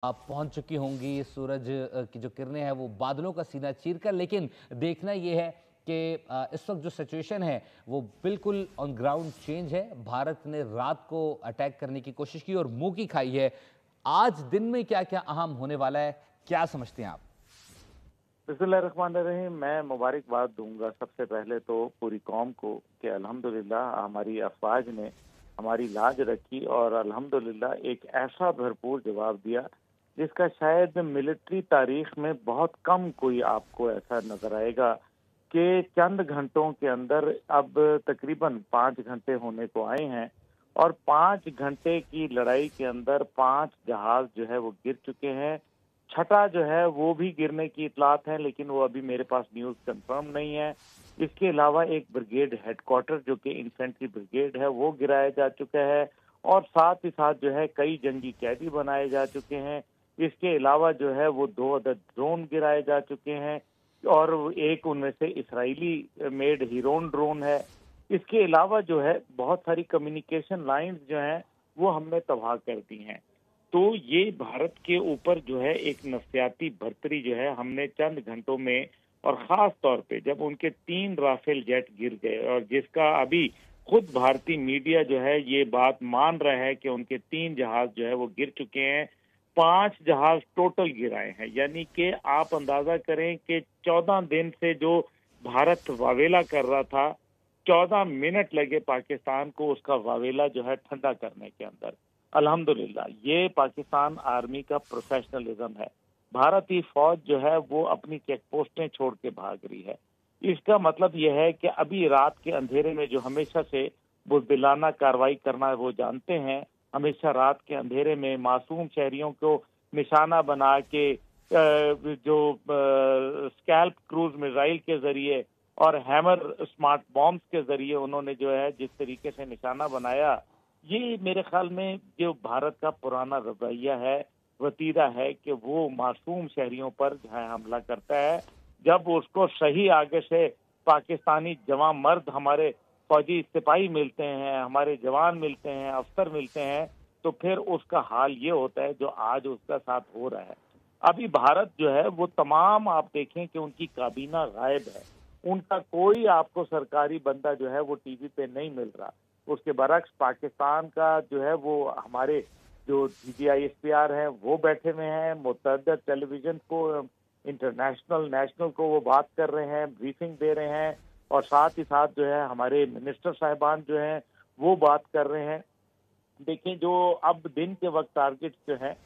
आप पहुंच चुकी होंगी। सूरज की जो किरणें हैं वो बादलों का सीना चीरकर, लेकिन देखना ये है कि इस वक्त जो सिचुएशन है वो बिल्कुल ऑन ग्राउंड चेंज है। भारत ने रात को अटैक करने की कोशिश की और मुंह की खाई है। आज दिन में क्या क्या अहम होने वाला है, क्या समझते हैं आप? बिस्मिल्लाहिर्रहमानिर्रहीम। मैं मुबारकबाद दूंगा सबसे पहले तो पूरी कौम को कि अल्हम्दुलिल्लाह हमारी अफवाज ने हमारी लाज रखी और अल्हम्दुलिल्लाह एक ऐसा भरपूर जवाब दिया जिसका शायद मिलिट्री तारीख में बहुत कम कोई आपको ऐसा नजर आएगा कि चंद घंटों के अंदर अब तकरीबन 5 घंटे होने को आए हैं और 5 घंटे की लड़ाई के अंदर 5 जहाज जो है वो गिर चुके हैं। छठा जो है वो भी गिरने की इतलात है, लेकिन वो अभी मेरे पास न्यूज़ कंफर्म नहीं है। इसके अलावा एक ब्रिगेड हेडक्वार्टर जो कि इन्फेंट्री ब्रिगेड है वो गिराया जा चुका है और साथ ही साथ जो है कई जंगी कैदी बनाए जा चुके हैं। इसके अलावा जो है वो 2 अदद ड्रोन गिराए जा चुके हैं और एक उनमें से इसराइली मेड हीरोन ड्रोन है। इसके अलावा जो है बहुत सारी कम्युनिकेशन लाइंस जो हैं वो हमने तबाह कर दी हैं। तो ये भारत के ऊपर जो है एक नफसियाती बर्तरी जो है हमने चंद घंटों में, और खास तौर पे जब उनके 3 राफेल जेट गिर गए और जिसका अभी खुद भारतीय मीडिया जो है ये बात मान रहा है कि उनके 3 जहाज जो है वो गिर चुके हैं। 5 जहाज टोटल गिराए हैं, यानी कि आप अंदाजा करें कि 14 दिन से जो भारत वावेला कर रहा था, 14 मिनट लगे पाकिस्तान को उसका वावेला जो है ठंडा करने के अंदर। अल्हम्दुलिल्लाह ये पाकिस्तान आर्मी का प्रोफेशनलिज्म है। भारतीय फौज जो है वो अपनी चेक पोस्टें छोड़ के भाग रही है। इसका मतलब यह है कि अभी रात के अंधेरे में जो हमेशा से बुज़दिलाना कार्रवाई करना वो जानते हैं, हमेशा रात के अंधेरे में मासूम शहरियों को निशाना बना के जो स्कैल्प क्रूज मिसाइल के जरिए और हैमर स्मार्ट बॉम्ब्स के जरिए उन्होंने जो है जिस तरीके से निशाना बनाया, ये मेरे ख्याल में जो भारत का पुराना रवैया है, वतीरा है कि वो मासूम शहरियों पर जो है हमला करता है। जब उसको सही आगे से पाकिस्तानी जवान मर्द हमारे फौजी सिपाही मिलते हैं, हमारे जवान मिलते हैं, अफसर मिलते हैं, तो फिर उसका हाल ये होता है जो आज उसका साथ हो रहा है। अभी भारत जो है वो तमाम आप देखें कि उनकी काबीना गायब है। उनका कोई आपको सरकारी बंदा जो है वो टीवी पे नहीं मिल रहा। उसके बरक्स पाकिस्तान का जो है वो हमारे जो DGISPR है वो बैठे हुए हैं, मुतअद्दिद टेलीविजन को, इंटरनेशनल नेशनल को वो बात कर रहे हैं, ब्रीफिंग दे रहे हैं और साथ ही साथ जो है हमारे मिनिस्टर साहिबान जो हैं वो बात कर रहे हैं। देखिए जो अब दिन के वक्त टारगेट जो है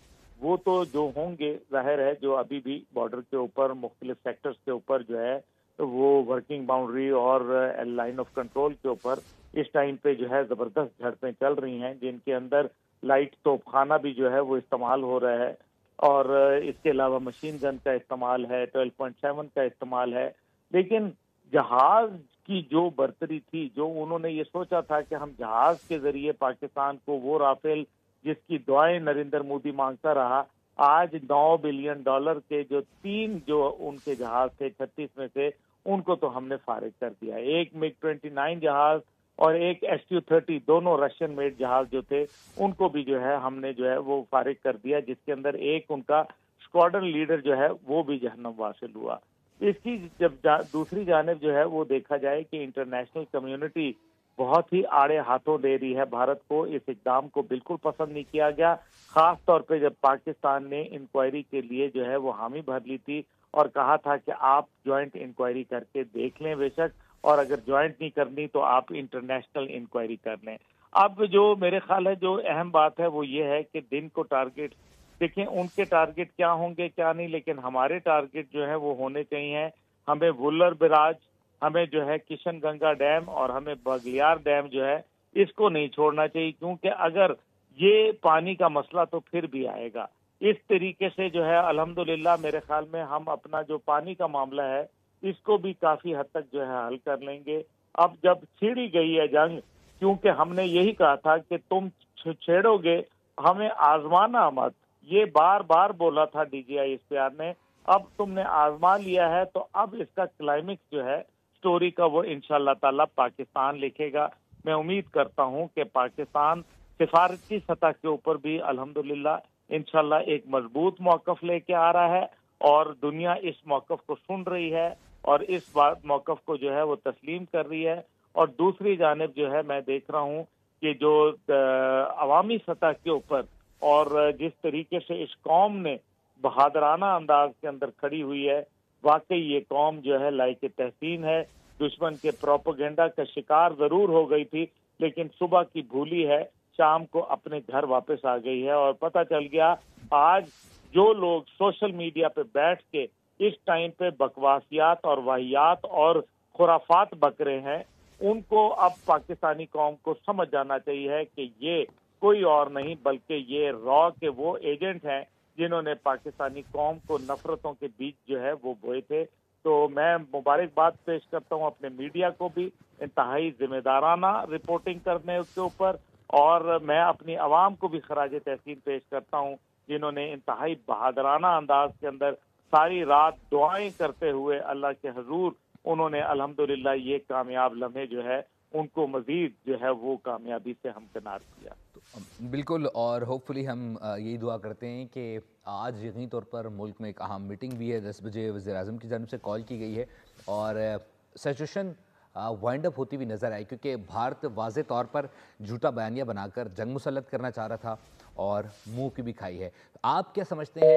वो तो जो होंगे जाहिर है, जो अभी भी बॉर्डर के ऊपर मुख्तलिफ सेक्टर्स के ऊपर जो है तो वो वर्किंग बाउंड्री और लाइन ऑफ कंट्रोल के ऊपर इस टाइम पे जो है जबरदस्त झड़पें चल रही हैं, जिनके अंदर लाइट तोपखाना भी जो है वो इस्तेमाल हो रहा है और इसके अलावा मशीन गन का इस्तेमाल है, 12.7 का इस्तेमाल है। लेकिन जहाज की जो बर्तरी थी, जो उन्होंने ये सोचा था कि हम जहाज के जरिए पाकिस्तान को वो राफेल जिसकी दुआएं नरेंद्र मोदी मांगता रहा, आज $9 बिलियन के जो 3 जो उनके जहाज थे 36 में से, उनको तो हमने फारिग कर दिया। एक MiG-29 जहाज और एक Su-30 दोनों रशियन मेड जहाज जो थे उनको भी जो है हमने जो है वो फारिग कर दिया, जिसके अंदर एक उनका स्क्वाड्रन लीडर जो है वो भी जहन्नम वासिल हुआ। इसकी जब दूसरी जानिब जो है वो देखा जाए कि इंटरनेशनल कम्युनिटी बहुत ही आड़े हाथों दे रही है भारत को। इस इकदाम को बिल्कुल पसंद नहीं किया गया, खास तौर पे जब पाकिस्तान ने इंक्वायरी के लिए जो है वो हामी भर ली थी और कहा था कि आप ज्वाइंट इंक्वायरी करके देख लें बेशक, और अगर ज्वाइंट नहीं करनी तो आप इंटरनेशनल इंक्वायरी कर लें। अब जो मेरे ख्याल है जो अहम बात है वो ये है कि दिन को टारगेट देखें, उनके टारगेट क्या होंगे क्या नहीं, लेकिन हमारे टारगेट जो है वो होने चाहिए। हमें वुलर बिराज, हमें जो है किशन गंगा डैम और हमें बगलियार डैम जो है इसको नहीं छोड़ना चाहिए, क्योंकि अगर ये पानी का मसला तो फिर भी आएगा। इस तरीके से जो है अल्हम्दुलिल्लाह मेरे ख्याल में हम अपना जो पानी का मामला है इसको भी काफी हद तक जो है हल कर लेंगे। अब जब छिड़ी गई है जंग, क्योंकि हमने यही कहा था कि तुम छेड़ोगे हमें आजमाना मत, ये बार बार बोला था DGISPR ने। अब तुमने आजमा लिया है तो अब इसका क्लाइमेक्स जो है स्टोरी का वो इंशाल्लाह ताला पाकिस्तान लिखेगा। मैं उम्मीद करता हूं कि पाकिस्तान सिफारती सतह के ऊपर भी अल्हम्दुलिल्लाह इंशाल्लाह एक मजबूत मौक़िफ़ लेके आ रहा है और दुनिया इस मौक़िफ़ को सुन रही है और इस बात मौक़िफ़ को जो है वो तस्लीम कर रही है। और दूसरी जानिब जो है मैं देख रहा हूँ कि जो अवामी सतह के ऊपर और जिस तरीके से इस कौम ने बहादुराना अंदाज के अंदर खड़ी हुई है, वाकई ये कौम जो है लायक तहसीन है। दुश्मन के प्रोपेगेंडा का शिकार जरूर हो गई थी, लेकिन सुबह की भूली है, शाम को अपने घर वापस आ गई है। और पता चल गया आज जो लोग सोशल मीडिया पे बैठ के इस टाइम पे बकवासियात और वाहियात और खुराफात बक रहे हैं, उनको अब पाकिस्तानी कौम को समझ जाना चाहिए कि ये कोई और नहीं बल्कि ये रॉ के वो एजेंट हैं जिन्होंने पाकिस्तानी कौम को नफरतों के बीच जो है वो बोए थे। तो मैं मुबारकबाद पेश करता हूँ अपने मीडिया को भी इंतहाई जिम्मेदाराना रिपोर्टिंग करने के ऊपर, और मैं अपनी आवाम को भी खराज तहसीन पेश करता हूँ जिन्होंने इंतहाई बहादुराना अंदाज के अंदर सारी रात दुआएं करते हुए अल्लाह के हजूर उन्होंने अल्हम्दुलिल्लाह ये कामयाब लम्हे जो है उनको मजीद जो है वो कामयाबी से हमकिनार किया। बिल्कुल, और होपफुली हम यही दुआ करते हैं कि आज यकीनी तौर पर मुल्क में एक अहम मीटिंग भी है, 10 बजे वज़ीर-ए-आज़म की जानिब से कॉल की गई है और सिचुएशन वाइंड अप होती हुई नज़र आई, क्योंकि भारत वाज़े तौर पर झूठा बयानिया बनाकर जंग मुसल्लत करना चाह रहा था और मुंह की भी खाई है। आप क्या समझते हैं?